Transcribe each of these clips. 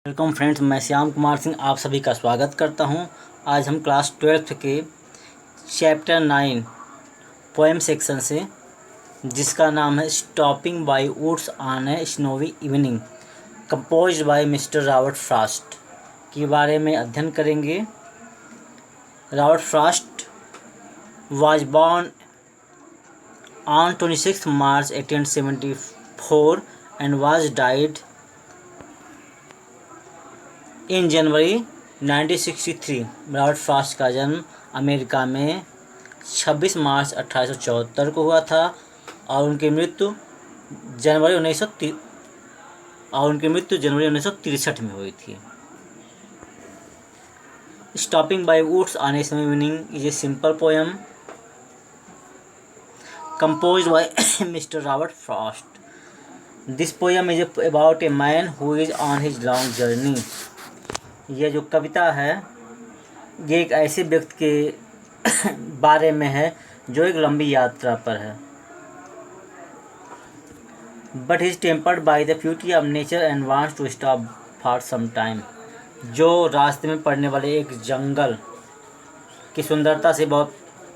Welcome friends, मैं श्याम कुमार सिंह आप सभी का स्वागत करता हूं। आज हम क्लास 12th के चैप्टर 9 पोएम सेक्शन से, जिसका नाम है stopping by woods on a snowy evening, composed by mister Robert Frost के बारे में अध्ययन करेंगे। Robert Frost was born on 26 March 1874 and was died in January 1963। Robert Frost का जन्म अमेरिका में 26 मार्च 1874 को हुआ था और उनकी मृत्यु जनवरी 1963 में हुई थी। Stopping by woods on a summer evening is a simple poem composed by Mr. Robert Frost. This poem is about a man who is on his long journey. यह जो कविता है ये एक ऐसे व्यक्ति के बारे में है जो एक लंबी यात्रा पर है। But he is tempered by the beauty of nature and wants to stop for some time. जो रास्ते में पड़ने वाले एक जंगल की सुंदरता से बहुत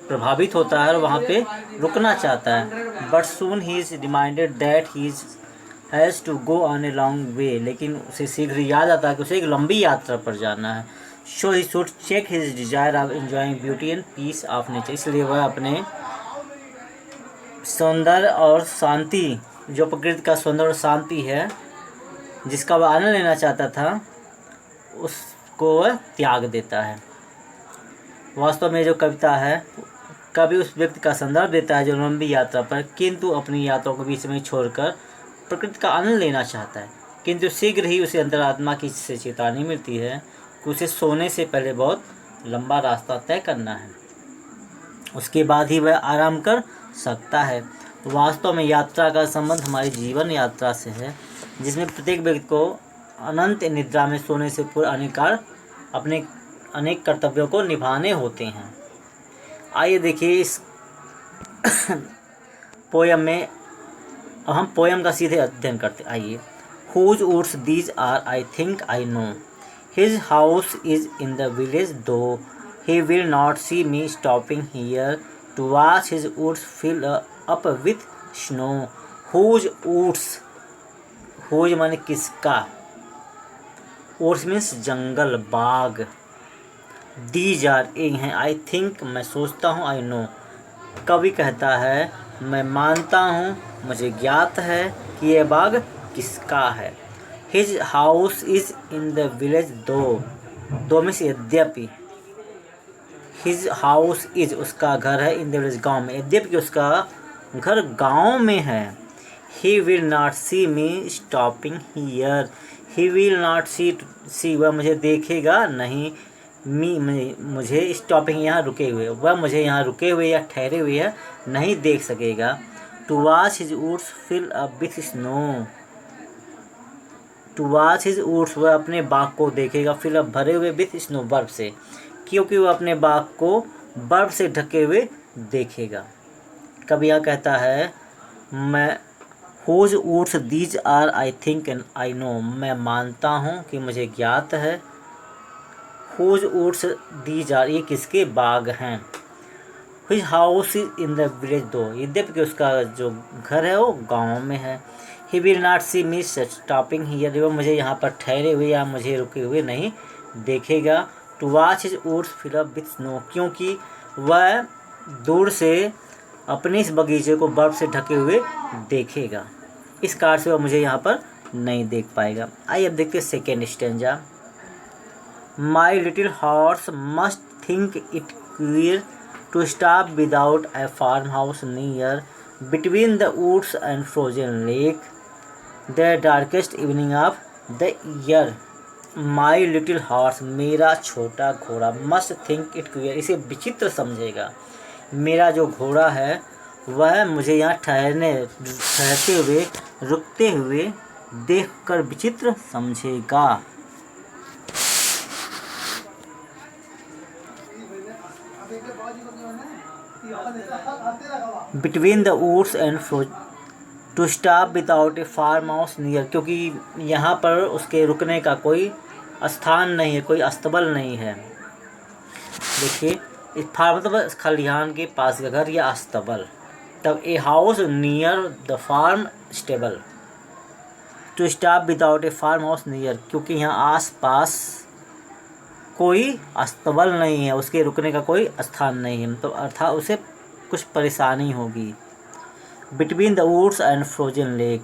प्रभावित होता है और वहाँ पे रुकना चाहता है। But soon he is reminded that he has to go on a long way, लेकिन उसे शीघ्र याद आता है कि उसे एक लंबी यात्रा पर जाना है। So he should check his desire of enjoying beauty and peace of nature, इसलिए वह अपने सौंदर्य और शांति, जो प्रकृति का सौंदर्य और शांति है जिसका वह आनंद लेना चाहता था, उसको वह त्याग देता है। वास्तव में जो कविता है कभी उस व्यक्ति का संदर्भ देता है जो लंबी यात्रा पर किंतु अपनी यात्रा को बीच में छोड़कर प्रकृति का आनंद लेना चाहता है, किंतु शीघ्र ही उसे अंतरात्मा की से चेतावनी मिलती है कि उसे सोने से पहले बहुत लंबा रास्ता तय करना है, उसके बाद ही वह आराम कर सकता है। वास्तव में यात्रा का संबंध हमारी जीवन यात्रा से है, जिसमें प्रत्येक व्यक्ति को अनंत निद्रा में सोने से पूर्व अपने अनेक कर्तव्यों को निभाने होते हैं। आइए देखिए इस पोयम में, अब हम पोयम का सीधे अध्ययन करते। आइए। Whose woods these are I think I know, his house is in the village though, he will not see me stopping here to watch his woods fill up with snow. Whose woods, whose माने किसका, woods means जंगल, बाग, these are एक हैं, I think मैं सोचता हूँ, I know कवि कहता है मैं मानता हूँ, मुझे ज्ञात है कि यह बाग किसका है। His house is in the village दो मीन्स यद्यपि, हिज हाउस इज उसका घर है, इन द विलेज गाँव में, यद्यपि उसका घर गाँव में है। He will not see me stopping here, he will not see वह मुझे देखेगा नहीं, मुझे स्टॉपिंग यहाँ रुके हुए, वह मुझे यहाँ रुके हुए या ठहरे हुए है नहीं देख सकेगा। To watch his woods fill up with snow, to watch his woods वह अपने बाग को देखेगा, फिल अप भरे हुए विथ स्नो बर्फ से, क्योंकि वह अपने बाग को बर्फ से ढके हुए देखेगा। कभी यह कहता है मैं whose woods these are I think and I know, मैं मानता हूँ कि मुझे ज्ञात है। हुज वुड्स दीज आर ये किसके बाग हैं। His house is in the village दो, यद्यपि कि उसका जो घर है वो गांव में है। He will not see me stopping here, वो मुझे यहाँ पर ठहरे हुए या मुझे रुके हुए नहीं देखेगा। To watch his woods fill up with snow, क्योंकि वह दूर से अपने इस बगीचे को बर्फ से ढके हुए देखेगा, इस कारण से वह मुझे यहाँ पर नहीं देख पाएगा। आइए अब देखते हैं second stanza. My little horse must think it queer to stop without a farmhouse near, between the woods and frozen lake, the darkest evening of the year. My little horse, मेरा छोटा घोड़ा, must think it queer, इसे विचित्र समझेगा। मेरा जो घोड़ा है वह मुझे यहाँ ठहरते हुए, रुकते हुए देखकर विचित्र समझेगा। Between the woods and to stop without a farm house near, क्योंकि यहाँ पर उसके रुकने का कोई स्थान नहीं है, कोई अस्तबल नहीं है। देखिए, इस फार्म मतलब खलिहान के पास का घर या अस्तबल। तब a house near the farm stable. To stop without a farm house near, क्योंकि यहाँ आस पास कोई अस्तबल नहीं है, उसके रुकने का कोई स्थान नहीं है, तो अर्थात उसे कुछ परेशानी होगी। Between the woods and frozen lake,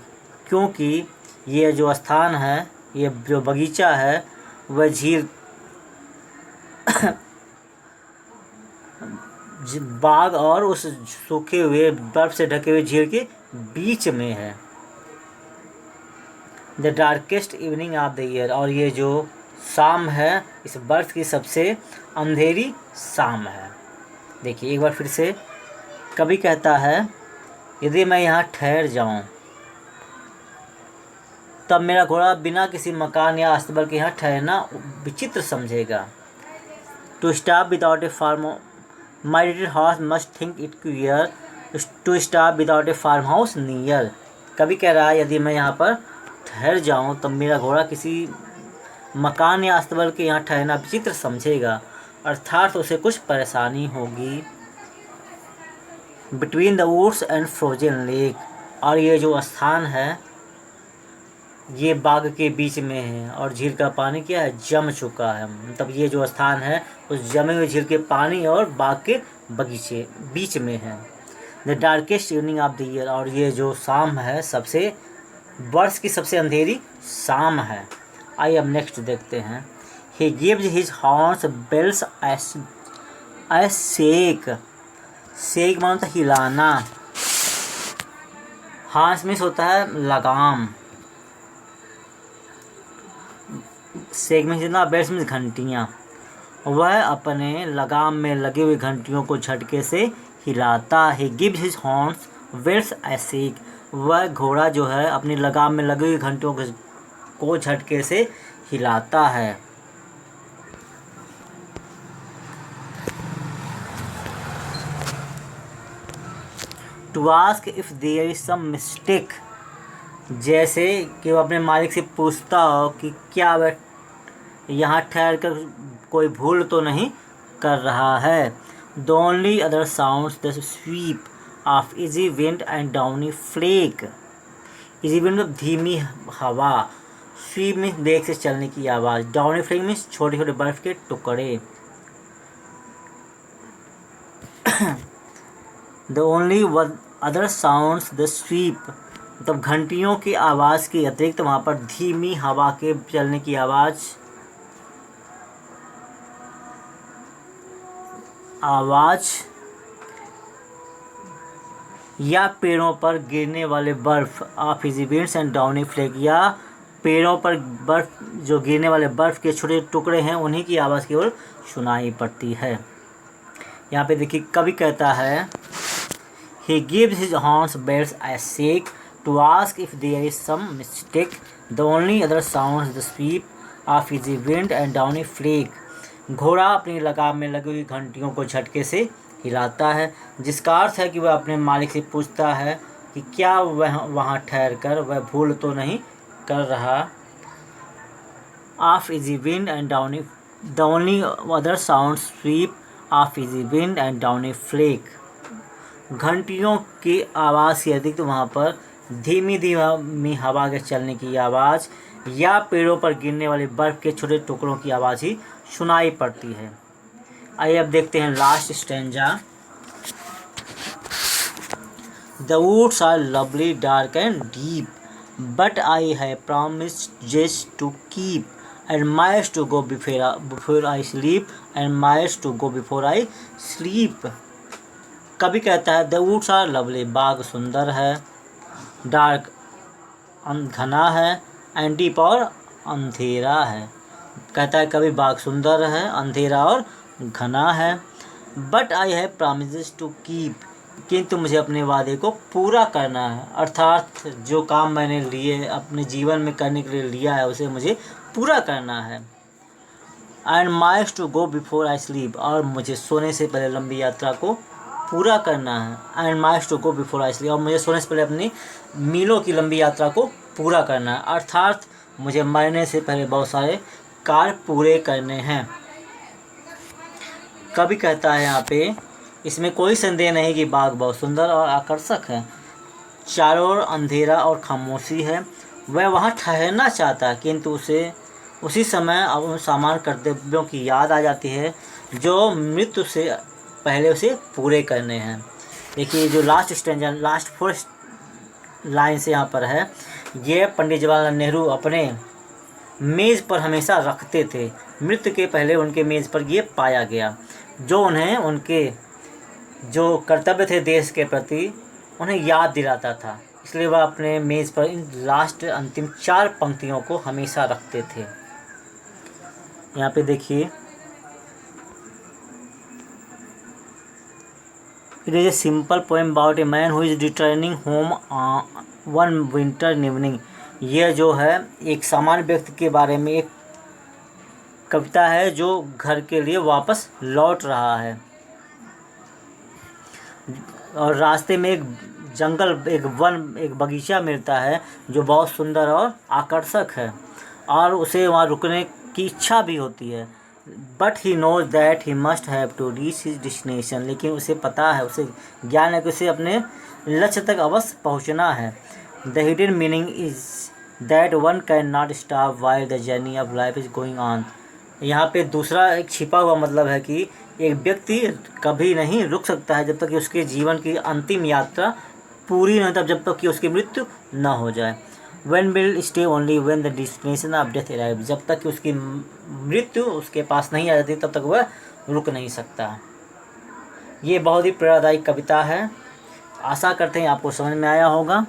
क्योंकि ये जो स्थान है, ये जो बगीचा है, वह झील बाग और उस सूखे हुए बर्फ से ढके हुए झील के बीच में है। The darkest evening of the year, और ये जो शाम है इस बर्फ की सबसे अंधेरी शाम है। देखिए एक बार फिर से, कवि कहता है यदि मैं यहाँ ठहर जाऊँ तब मेरा घोड़ा बिना किसी मकान या अस्तबल के यहाँ ठहरना विचित्र समझेगा। To stop without a farm my little horse must think it queer to stop without a farm house near. कभी कह रहा है यदि मैं यहाँ पर ठहर जाऊँ तब मेरा घोड़ा किसी मकान या अस्तबल के यहाँ ठहरना विचित्र समझेगा, अर्थात उसे कुछ परेशानी होगी। Between the woods and frozen lake, और ये जो स्थान है ये बाग के बीच में है और झील का पानी क्या है, जम चुका है। मतलब ये जो स्थान है उस जमे हुए झील के पानी और बाग के बगीचे बीच में है। The darkest evening of the year, और ये जो शाम है सबसे वर्ष की सबसे अंधेरी शाम है। आइए अब नेक्स्ट देखते हैं। He gives his horns bells as shake. Shake मानो हिलाना, हॉर्न्स मीन्स होता है लगाम, शेक में जितना बेल्स में घंटियाँ। वह अपने लगाम में लगे हुए घंटियों को झटके से हिलाता है। गिव्स हिज हॉर्न्स बेल्स ए शेक, वह घोड़ा जो है अपनी लगाम में लगी हुई घंटियों को झटके से हिलाता है। To ask if there is some mistake, जैसे कि वो अपने मालिक से पूछता हो कि क्या वह यहाँ ठहर कर कोई भूल तो नहीं कर रहा है। The only other sounds the sweep of easy wind and downy flake. Easy wind मतलब धीमी हवा, स्वीप मीन्स वेग से चलने की आवाज़, डाउनी फ्लेक मीन्स छोटे छोटे बर्फ के टुकड़े। The only other sounds the SVEEP, मतलब घंटियों की आवाज़ के अतिरिक्त वहाँ पर धीमी हवा के चलने की आवाज़ या पेड़ों पर गिरने वाले बर्फ of easy winds and downy flake, या पेड़ों पर बर्फ जो गिरने वाले बर्फ के छोटे टुकड़े हैं उन्हीं की आवाज़ केवल सुनाई पड़ती है। यहाँ पे देखिए कवि कहता है he gives his horns bells a shake to ask if there is some mistake. The only other sounds the sweep of easy wind and downy flake. घोड़ा अपनी लगाम में लगी हुई घंटियों को झटके से हिलाता है, जिसका अर्थ है कि वह अपने मालिक से पूछता है कि क्या वह वहाँ ठहर कर वह भूल तो नहीं कर रहा। Of easy wind and downy, the only other sound sweep of easy wind and downy flake. घंटियों की आवाज़ की अधिक वहाँ पर धीमी हवा के चलने की आवाज़ या पेड़ों पर गिरने वाले बर्फ़ के छोटे टुकड़ों की आवाज़ ही सुनाई पड़ती है। आइए अब देखते हैं last stanza. The woods are lovely dark and deep but I have promised just to keep and miles to go before I sleep and miles to go before I sleep. कभी कहता है द वुड्स आर लवली, बाग सुंदर है, dark घना है, and deep और अंधेरा है। कहता है कभी बाग सुंदर है, अंधेरा और घना है। But I have promises to keep, किंतु मुझे अपने वादे को पूरा करना है, अर्थात जो काम मैंने लिए अपने जीवन में करने के लिए लिया है उसे मुझे पूरा करना है। And miles to go before I sleep, और मुझे सोने से पहले लंबी यात्रा को पूरा करना है। And miles to go before I sleep, और मुझे सोने से पहले अपनी मीलों की लंबी यात्रा को पूरा करना है, अर्थात मुझे मरने से पहले बहुत सारे कार्य पूरे करने हैं। कवि कहता है यहाँ पे, इसमें कोई संदेह नहीं कि बाग बहुत सुंदर और आकर्षक है। चारों ओर अंधेरा और खामोशी है। वह वहाँ ठहरना चाहता है, किंतु उसे उसी समय उन सामान्य कर्तव्यों की याद आ जाती है जो मृत्यु से पहले उसे पूरे करने हैं। देखिए जो लास्ट स्टैंजा, लास्ट 4 लाइन से यहाँ पर है, ये पंडित जवाहरलाल नेहरू अपने मेज़ पर हमेशा रखते थे। मृत्यु के पहले उनके मेज़ पर ये पाया गया, जो उन्हें उनके जो कर्तव्य थे देश के प्रति उन्हें याद दिलाता था। इसलिए वह अपने मेज़ पर इन लास्ट अंतिम 4 पंक्तियों को हमेशा रखते थे। यहाँ पे देखिए, it is a simple poem about a man who is returning home one winter evening. यह जो है एक सामान्य व्यक्ति के बारे में एक कविता है जो घर के लिए वापस लौट रहा है, और रास्ते में एक जंगल, एक वन, एक बगीचा मिलता है जो बहुत सुंदर और आकर्षक है, और उसे वहाँ रुकने की इच्छा भी होती है। But he knows that he must have to reach his destination, लेकिन उसे पता है, उसे ज्ञान है कि उसे अपने लक्ष्य तक अवश्य पहुँचना है। The hidden meaning is that one can not stop while the journey of life is going on. यहाँ पे दूसरा एक छिपा हुआ मतलब है कि एक व्यक्ति कभी नहीं रुक सकता है जब तक कि उसके जीवन की अंतिम यात्रा पूरी न, तब जब तक कि उसकी मृत्यु न हो जाए। When will stay only when the destination of death arrives, जब तक कि उसकी मृत्यु उसके पास नहीं आ जाती तब तक वह रुक नहीं सकता। ये बहुत ही प्रेरणादायक कविता है। आशा करते हैं आपको समझ में आया होगा।